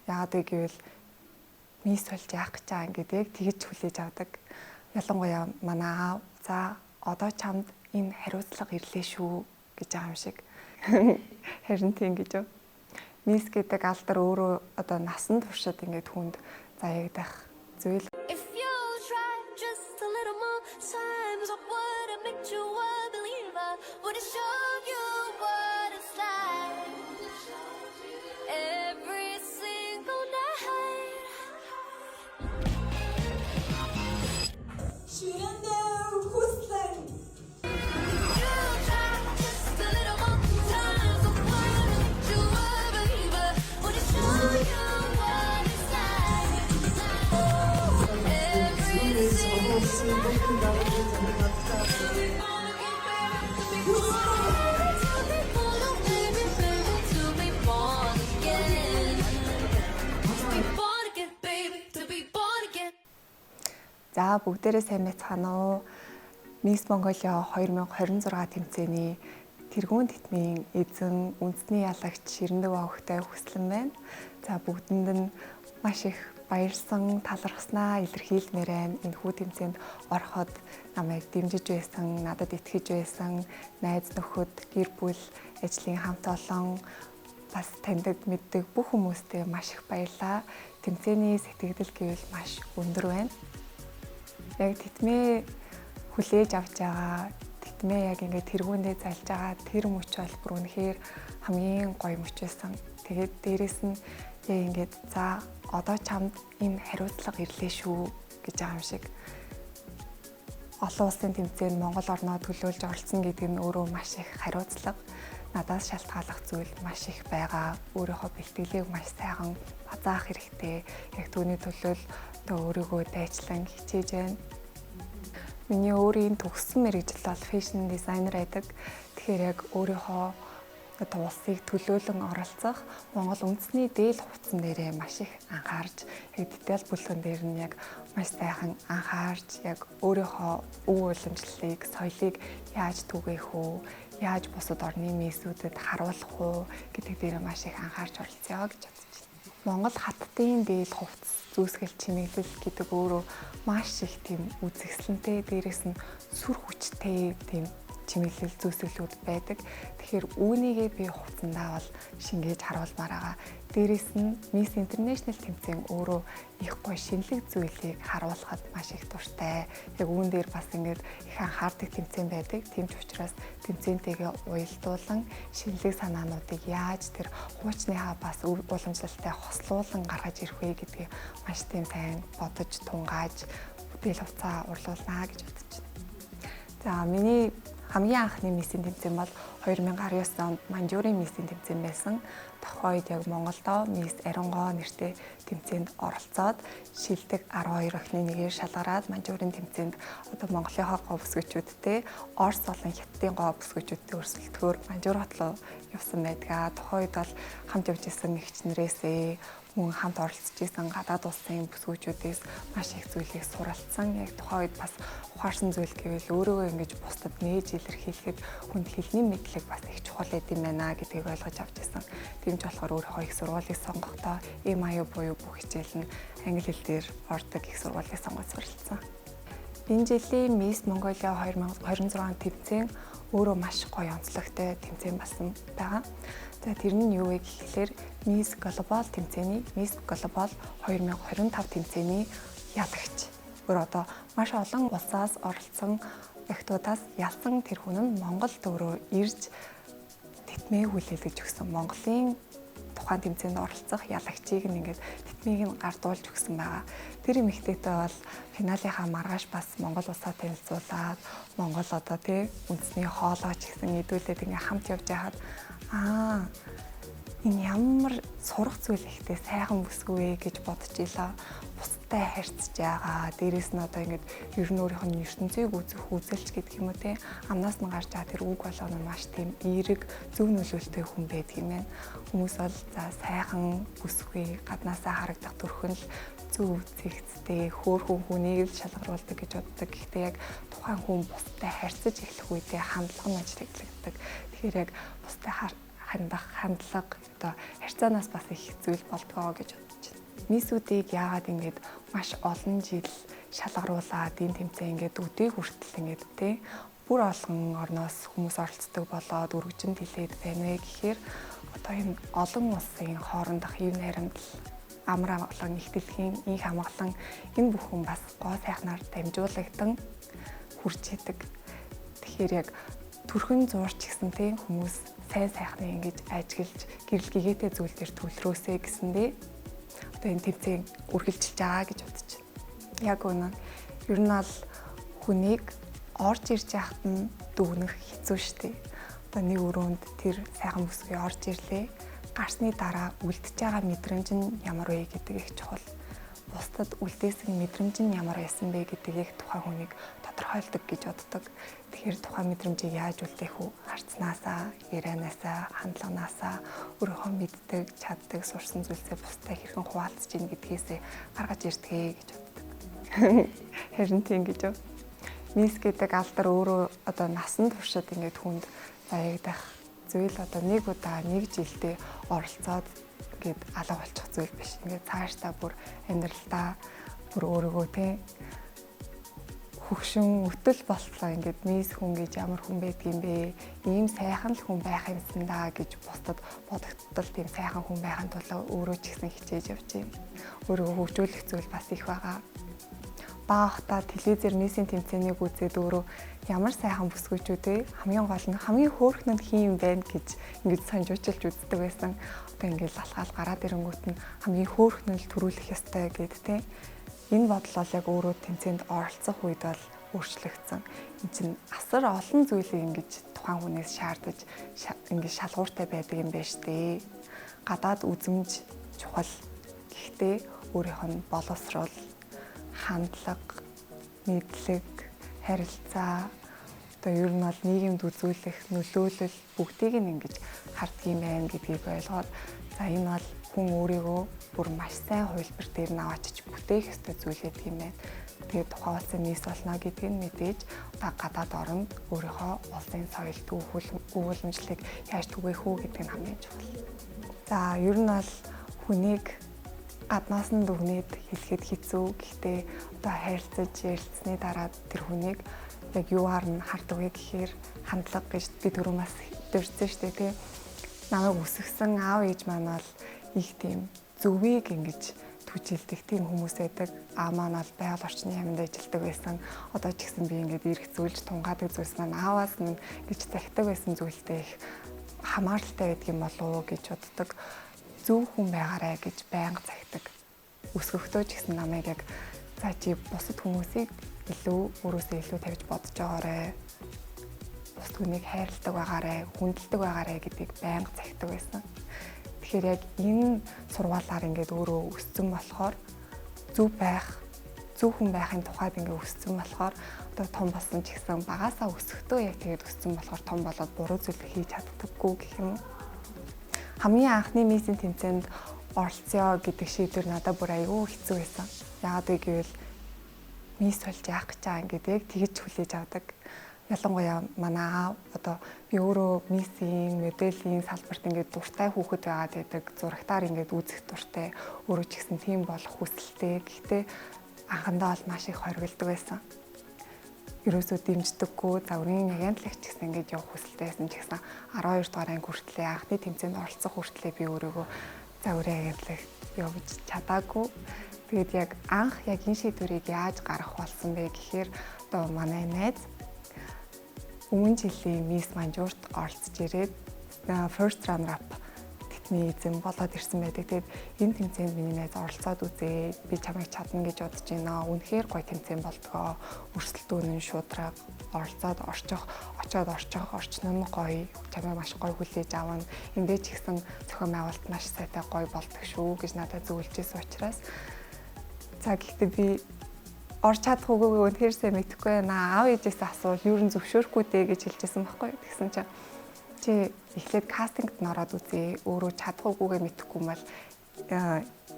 Яагаад гэвэл мис болж яах гэж байгаа ингээд яг тэгж хүлээж авдаг. Ялангуяа манай аав за одоо чамд энэ хариуцлага ирлээ шүү гэж байгаа юм шиг. Харин тийм гэж юу? Мис гэдэг алдар өөрөө одоо насан туршид ингээд хүнд заягдах зүйл. За бүгдээрээ сайн байцгаана уу? Miss Mongolia 2026 тэмцээний тэргуун титмийн эзэн үндэсний ялагч Ширнэв охтой хүслэн байна. За бүгдэнд нь маш их баярлсан, талархснаа илэрхийлмээр байна. Энэ хүү тэмцээнд ороход намайг дэмжиж байсан, надад итгэж байсан найз нөхөд, гэр бүл, ажлын хамт олон бас таньдаг мэддэг бүх хүмүүстээ маш их баярлалаа. Тэмцээний сэтгэгдэл гэвэл маш өндөр байна. Яг титмээ хүлээж авч байгаа, титмээ яг ингээд тэргүүндээ залж байгаа тэр мөч бол бүр үнэхээр хамгийн гоё мөч байсан. Тэгээд дээрэс нь яг ингээд за одоо чамд энэ хариуцлага ирлээ шүү гэж байгаа юм шиг. Олон улсын тэмцээнд Монгол орноо төлөөлж оролцсон гэдэг нь өөрөө маш их хариуцлага. Надаас шалтгааллах зүйл маш их байгаа. Өөрийнхөө бэлтгэлийг маш сайхан базаах хэрэгтэй. Яг түүний төлөө одоо өөрийгөө дайчлан хичээж байна. Миний өөрийн төгссөн мэргэжил бол фэшн дизайнер байдаг. Тэгэхээр яг өөрийнхөө одоо улсыг төлөөлөн оролцох Монгол үндэсний дээл хувцсан дээрээ маш их анхаарч, яг дэтэл бүлгэн дээр нь яг маш сайхан анхаарч, яг өөрийнхөө өв уламжлалыг, соёлыг яаж түгээх үү, яаж бусад орны мисүүдэд харуулах уу гэдэг дээр маш их анхаарч оролцъё гэж бодож байна. Монгол хаттын дээл хувцс зүүсгэл чимэглэл гэдэг өөрөө маш их тийм үзэсгэлэнтэй, дээрээс нь сүр хүчтэй тийм чимэглэл зүүсгэлүүд байдаг. Тэгэхээр үүнийгээ би хувцсандаа бол шингээж харуулмаар байгаа. Дээрээс нь Miss International тэмцээн өөрөө их гоё шинэлэг зүйлийг харуулхад маш их дуртай. Яг үүн дээр бас ингээд их анхаардаг тэмцээн байдаг. Тийм ч учраас тэмцээнтэйгээ уялдуулан шинэлэг санаануудыг яаж тэр хуучныхаа бас уламжлалтай хослуулан гаргаж ирэх вэ гэдгийг маш тийм сайн бодож тунгааж бүтээл хувцас урлуулнаа гэж бодож байна. За миний хамгийн анхны миссийн тэмцээн бол 2019 онд Манжурын миссийн тэмцээн байсан. Тохойд яг Монголдо Мисс Арингоо нэртэй тэмцээнд оролцоод шилдэг 12 охины нэгээр шалгараад Манжурын тэмцээнд одоо Монголынхоо гоо бүсгүйчүүдтэй Орос болон Хятадын гоо бүсгүйчүүдтэй өрсөлдөхөөр Манжур хот руу явсан байдаг. Тохойд бол хамт явж исэн эгчнэрээсээ мөн хамт оролцож исэн гадаад улсын бүсгүйчүүдээс маш их зүйлийг суралцсан. Яг тухайн үед бас ухаарсан зүйл гэвэл өөрийгөө ингэж бусдад нээж илэрхийлэхэд хүнд хэлний мэдлэг бас их чухал гэдэм байна гэдгийг ойлгож авч исэн. Тийм ч болохоор өөрийнхөө их сургуулийг сонгохдоо MIU буюу бүх хичээл нь англи хэл дээр ордог их сургуулийг сонгож суралцсан. Энэ жилийн Miss Mongolia 2026 тэмцээн өөрөө маш гоё онцлогтой тэмцээн болсон байгаа. За тэр нь юу вэ гэхээр Miss Global тэмцээний Miss Global 2025 тэмцээний ялагч. Өөр одоо маш олон улсаас оролцсон охтуудаас ялсан тэр хүн нь Монголд өөрөө ирж титмээ хүлээлгэж өгсөн. Монголын тухайн тэмцээнд оролцох ялагчийг нь ингээд титмийг нь гардуулж өгсөн байгаа. Тэр эмэгтэйтэй бол финалынхаа маргааш бас Монгол улсаа танилцуулаад Монгол одоо тий үндэсний хоолой ч гэсэн идүүлээд ингээд хамт явж байхад энэ ямар сурах зүйл ихтэй сайхан бүсгүй вэ гэж бодож илаа. Бусдтай харьцаж байгаа. Дээрээс нь одоо ингээд ер нь өөрийнх нь ертөнцийг үзэх үзэлч гэдэг юм уу те. Амнаас нь гарч байгаа тэр үг болгоно маш тийм эерэг, зөв нөлөөлттэй хүн байдаг юм байна. Хүмүүс бол за сайхан бүсгүй, гаднаасаа харагдах төрхөн л зөв зэгцтэй, хөөрхөн хүнийг л шалгаруулдаг гэж боддог. Гэхдээ яг тухайн хүн бусдтай харьцаж эхлэх үедээ хандлага нь ажиглагддаг. Тэгэхээр яг бусдтай хандлага одоо харьцаанаас бас их зүйл болдгоо гэж бодож мисүүдийг яагаад ингээд маш олон жил шалгаруулаад энэ тэмцээн ингээд өдөө хүртэл ингээд тий бүр олон орноос хүмүүс оролцдог болоод өргөжинд хилээд байна вэ гэхээр одоо энэ олон улсын хоорондох ив найрамдал амар амгалан их дэлхийн их амгалан энэ бүхэн бас гоо сайхнаар дамжуулагдсан хүрч идэг. Тэгэхээр яг төрхөн зуурч гэсэн тийм хүмүүс сайн сайхныг ингэж ажиглаж гэрэл гэгээтэй зүйл дээр төлрөөсэй гэсэндээ одоо энэ тэмцээн үргэлжилж байгаа гэж бодож байна. Яг үнэ. Ер нь бол хүнийг орж ирж яхад нь дүгнэх хэцүү шттэ. Одоо нэг өрөөнд тэр сайхан бүсгүй орж ирлээ. Гарсны дараа үлдэж байгаа мэдрэмж нь ямар вэ гэдэг их чухал. Бусдад үлдээсэн мэдрэмж нь ямар байсан бэ гэдгийг тухайн хүнийг тодорхойлдог гэж боддог. Тэгэхээр тухайн мэдрэмжийг яаж үлдээх вэ? Харцнаасаа, ярианаасаа, хандлаганаасаа өөрийнхөө мэддэг, чаддаг, сурсан зүйлсээ бусдад хэрхэн хуваалцаж ийн гэдгээсээ гаргаж ирдэг гэж боддог. Харин тийм гэж юу? Мис гэдэг алдар өөрөө одоо насан туршид ингээд хүнд заягдах зүйл одоо нэг удаа нэг жилдээ оролцоод гээд алга болчих зүйл биш. Ингээд цаашдаа бүр амьдралдаа бүр өөрийгөө тий хөгшин өтөл болтлоо ингээд мис хүн гэж ямар хүн байдаг юм бэ? Ийм сайхан л хүн байх юмсан даа гэж бусдад бодогдтол тийм сайхан хүн байхын тулд өөрөө ч гэсэн хичээж явж юм. Өөрийгөө хөгжүүлэх зүйл бас их байгаа. Баахта телевизээр мисийн тэмцээнийг үзээд өөрөө ямар сайхан бүсгүйчүүд вэ? Хамгийн гол нь хамгийн хөөрхөн нь хин юм байна гэж ингэж санжуучилж үздэг байсан. Одоо ингээд алхаал гараад ирэнгүүт нь хамгийн хөөрхөн л төрүүлэх ёстой гэдэг тийм. Энэ бодол бол яг өөрөө тэмцээнд оролцох үед бол өөрчлөгдсөн. Энд чинь асар олон зүйлийг ингэж тухайн хүнээс шаардаж ингэж шалгууртай байдаг юм байна штэ. Гадаад үзмж чухал. Гэхдээ өөрийнх нь боловсрол, хандлага, мэдлэг, харилцаа одоо ер нь бол нийгэмд үзүүлэх нөлөөлөл бүгдийг нь ингэж харддаг юм байна гэдгийг ойлгоод за энэ бол хүн өөрийгөө бүр маш сайн хувилбар дээр наваачиж бүтээх ёстой зүйл гэдэг юм байна. Тэгээд тухайн улсын нийс болно гэдгийг мэдээж одоо гадаад оронд өөрийнхөө улсын соёл өгүүлэмжлэлийг яаж түгээх үү гэдэг нь хамгийн чухал. За ер нь бол хүнийг гаднаас нь дүгнээд хэлэхэд хэцүү. Гэхдээ одоо харилцаж ярилцсны дараа тэр хүнийг яг юугаар нь хардаг вэ гэхээр хандлага гэж би түрүү бас дурдсан шүү дээ тий. Намайг өсгсөн аав ээж маань бол их тийм зөвийг ингэж түжилдэг тийм хүмүүс байдаг. Аа маань бол байгаль орчны яамд ажилладаг байсан. Одоо ч гэсэн би ингэж эрх зүйлж тунгаадаг зүйлс маань ааваас нь гэж захидаг байсан зүйлтэй их хамааралтай байдаг юм болов уу гэж боддог. Зөв хүн байгаарай гэж байнга захидаг. Өсгөхдөө ч гэсэн намайг яг за чи бусад хүмүүсийг илүү өөрөөсөө илүү тавьж бодож байгаарай. Бусад хүнийг хайрладаг байгаарай, хүндэлдэг байгаарай гэдгийг байнга захидаг байсан. Тэгэхээр яг энэ сургаалаар ингээд өөрөө өссөн болохоор зөв байх, зөв хүн байхын тухайд ингээд өссөн болохоор одоо том болсон ч гэсэн багаасаа өсөхдөө яг тэгээд өссөн болохоор том болоод буруу зүйл хийж чаддаггүй гэх юм уу. Хамгийн анхны мисийн тэмцээнд оролцъё гэдэг шийдвэр надад бүр аюу хэцүү байсан. Яагаад вэ гэвэл мис болж яах гэж байгаа ингээд яг тэгж хүлээж авдаг. Ялангуяа манай аав одоо би өөрөө мисийн моделийн салбарт ингээд дуртай хүүхэд байгаад байдаг. Зурагтаар ингээд үзэх дуртай. Өөрөө ч гэсэн тийм болох хүсэлтэй. Гэхдээ анхандаа бол маш их хоригддаг байсан. Ерөөсөө дэмждэггүй, за өрийн агентлагч гэсэн ингэж явах хүсэлтэй байсан ч гэсэн 12 дугаар анги хүртлээ анхны тэмцээнд оролцох хүртлээ би өөрийгөө за өрийн агентлагт явж чадаагүй. Тэгээд яг анх яг энэ шийдвэрийг яаж гаргах болсон бэ гэхээр одоо манай найз өмнө жилийн Miss Manjurt оролцож ирээд first runner up тэтмийн эзэн болоод ирсэн байдаг. Тэгээд энэ тэмцээнд миний найз оролцоод үзээ. Би чамайг чадна гэж бодож байна. Үнэхээр гоё тэмцээн болдгоо. Өрсөлдөөн нь шудраг оролцоод очоод орчих орчин нь гоё. Чамайг маш гоё хүлээж авна. Эндээ ч ихсэн зохион байгуулалт маш сайтай гоё болдог шүү гэж надад зөвлөжсэн учраас за гэхдээ би орж чадах үгүйг үнэхээр сайн мэдэхгүй байна. Аав ээжээс асуувал юу н зөвшөөрөхгүй дээ гэж хэлжсэн байхгүй. Тэгсэн чинь чи эхлээд кастингт н ороод үзье. Өөрөө чадах үгүйгээ мэдэхгүй юм бол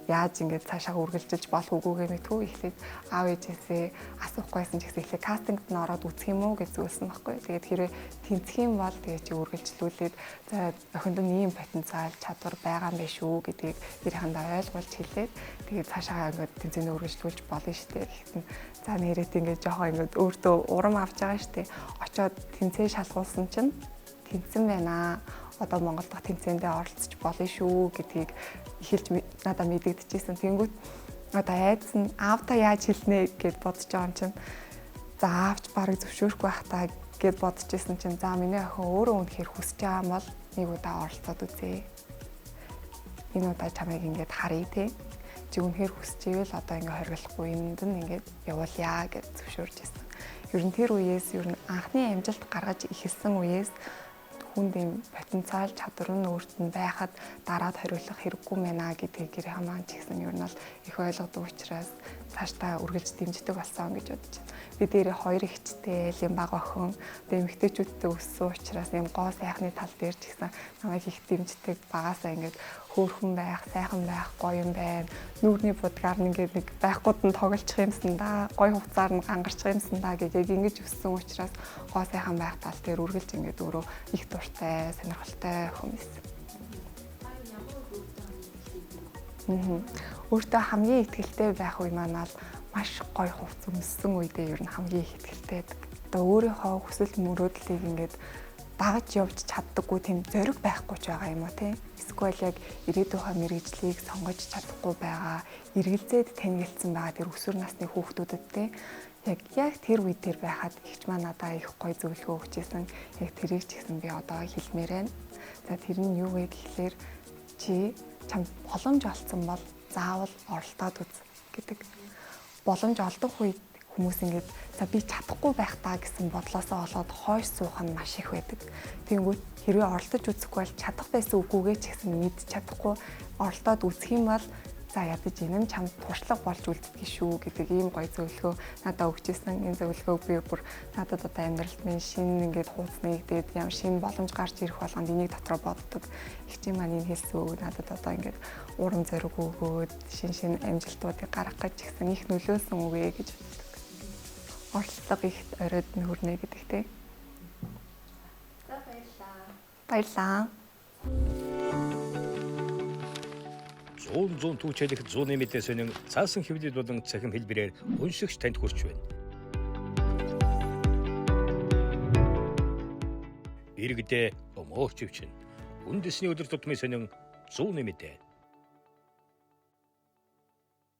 яаж ингэж цаашаа үргэлжлэж болох үгүйгээ мэдгүй ихлээр аав ээжээсээ асуухгүйсэн ч гэсэн ихлээр кастингт нь ороод үзэх юм уу гэж зүйлсэн байхгүй. Тэгээд хэрвээ тэнцэх юм бол тэгээд чи үргэлжлүүлээд за охинд нь ийм потенциал чадвар байгаа юм биш үү гэдгийг тэрхэндээ ойлгуулж хэлээд тэгээд цаашаа ингэж тэнцэнэ үргэлжлүүлж болно шүү дээ гэхтэн. За нэрэт ингэж жоохон ингэж өөртөө урам авч байгаа шүү дээ. Очоод тэнцээ шалгуулсан чинь тэнцэн байна. Одоо Монгол дахь тэмцээндээ оролцож болно шүү гэдгийг эхэлж надад мэдэгдэжсэн. Тэнгүүт одоо айдас нь аавтаа яаж хэлнэ гэд бодож байгаа юм чинь за аавч барыг зөвшөөрөхгүй байх та гэд бодож исэн чинь за миний охин өөрөө үнэхээр хүсэж байгаа юм бол нэг удаа оролцоод үзье. Энэ удаа чамайг ингээд харъя те. Чи үнэхээр хүсэж ивэл одоо ингээд хориглохгүй юмд нь ингээд явуулъя гэж зөвшөөрж исэн. Ер нь тэр үеэс ер нь анхны амжилт гаргаж эхэлсэн үеэс хүнд юм потенциал чадвар нь өөрт нь байхад дараад хориглох хэрэггүй мэнэ гэдгийг гэр хамаан ч гэсэн ер нь бол их ойлгодог учраас цаашдаа үргэлж дэмждэг болсон гэж бодож байна. Би дээр хоёр ихчтэй юм баг охин эмэгтэйчүүдтэй өссөн учраас юм гоо сайхны тал дээр ч гэсэн намайг их дэмждэг багасаа ингээд хөөрхөн байх, сайхан байх, гоё юм байна. Нүүрний будгаар ингээд нэг байхгүйд нь тоглолчих юмсан да, гоё хувцаар нь гангарчих юмсан да гэж яг ингэж өссөн учраас гоо сайхан байх тал дээр үргэлж ингээд өөрөө их дуртай, сонирхолтой хүмүүс. Өөртөө хамгийн ихтгэлтэй байх үе маань бол маш гоё хувц өмссөн үедээ ер нь хамгийн их ихтгэлтэй. Одоо өөрийнхөө хүсэл мөрөөдлийг ингээд дагаж явж чаддаггүй тийм зориг байхгүй ч байгаа юм уу те. Эсвэл яг ирээдүйнхөө мэргэжлийг сонгож чадахгүй байгаа, эргэлзээд танилцсан байгаа тэр өсвөр насны хүүхдүүдэд те. Яг тэр үе дээр байхад ихч маань надаа их гоё зөвлөгөө өгчээсэн. Яг тэрийг ч гэсэн би одоо хэлмээр байна. За тэр нь юу вэ гэхлээр чи чам боломж олцсон бол заавал оролдоод үз гэдэг. Боломж олдох үед хүмүүс ингэж за би чадахгүй байх таа гэсэн бодлоосоо олоод хойш суух нь маш их байдаг. Тэнгүүт хэрвээ оролдож үзэхгүй бол чадах байсан үгүйгээ ч гэсэн мэдж чадахгүй оролдоод үзэх юм бол за ядаж энэ нь чамд туршлага болж үлддэг шүү гэдэг ийм гоё зөвлөгөө надад өгчээсэн. Энэ зөвлөгөөг би бүр надад одоо амьдралд минь шинэ ингээд хууцны гэдэг ямар шинэ боломж гарч ирэх болгонд энийг дотроо боддог. Ихчийн маань энэ хэлсэн үг надад одоо ингээд урам зориг өгөөд шинэ амжилтуудыг гаргах гэж гисэн их нөлөөлсөн үг ээ гэж боддог. Оролцоо ихт оройд нь хүрнэ гэдэг те. За баярлаа. Баярлаа. Зүүн түүчэлэх зүүнний мэдээ сонин цаасан хэвлэл болон цахим хэлбэрээр уншигч танд хүрч байна. Иргэдээ өмөөч өвчин. Үндэсний өдөр тутмын сонин зүүнний мэдээ.